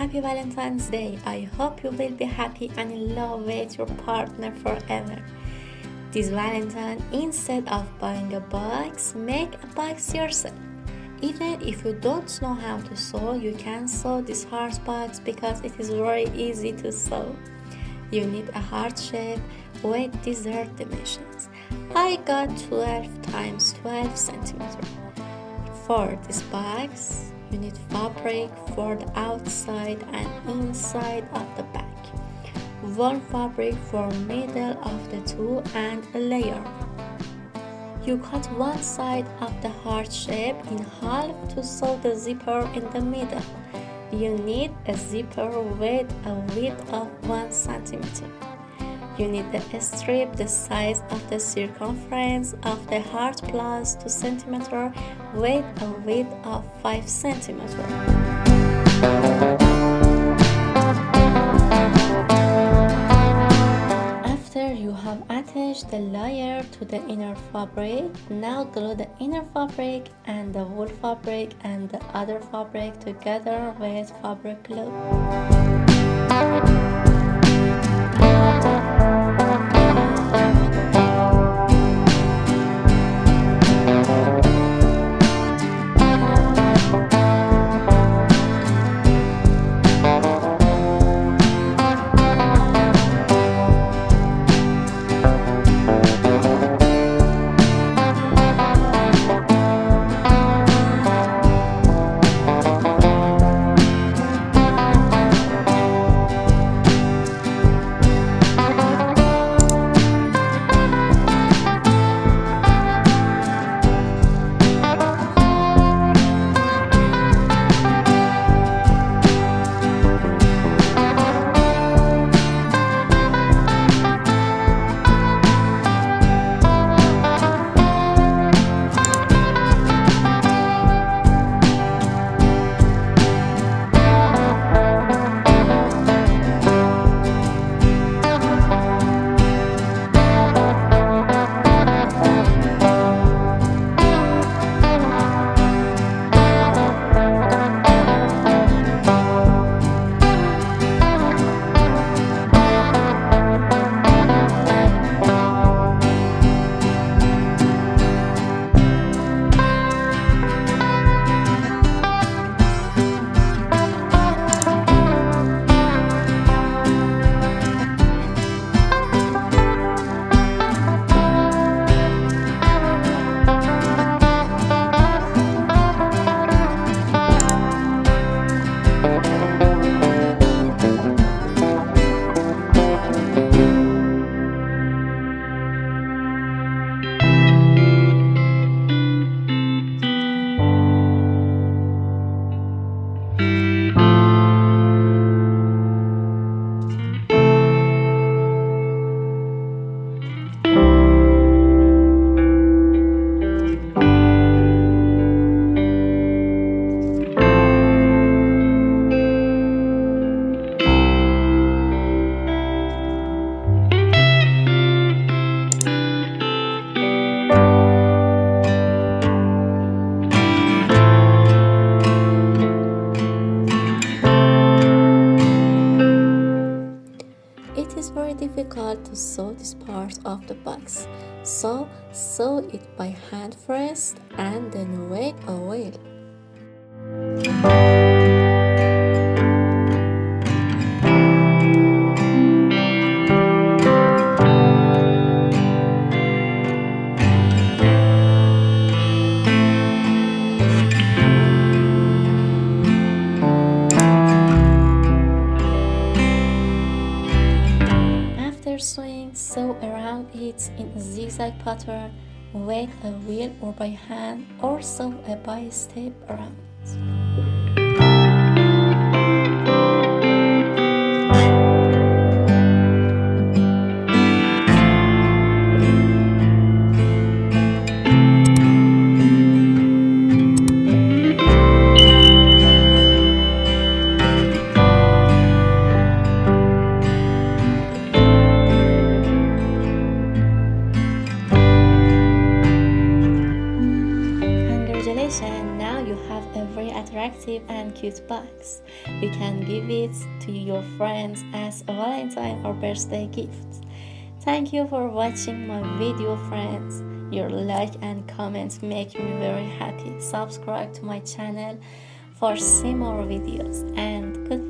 happy Valentine's Day. I hope you will be happy and in love with your partner forever. This Valentine, instead of buying a box, make a box yourself. Even if you don't know how to sew, you can sew this heart box because it is very easy to sew. You need a heart shape with desired dimensions. I got 12 times 12 centimeters. For this box, you need fabric for the outside and inside of the back. One fabric for middle of the two and a layer. You cut one side of the heart shape in half to sew the zipper in the middle. You need a zipper with a width of 1 centimeter. You need a strip the size of the circumference of the heart plus 2 cm with a width of 5 cm. After you have attached the layer to the inner fabric, now glue the inner fabric and the wool fabric and the other fabric together with fabric glue. It is very difficult to sew this part of the box, so sew it by hand first and then wait a while. Sewing, sew around it in a zigzag pattern with a wheel or by hand, or sew a by-step around it. Now you have a very attractive and cute box. You can give it to your friends as a Valentine or birthday gift. Thank you for watching my video, friends. Your like and comments make me very happy. Subscribe to my channel for see more videos, and goodbye.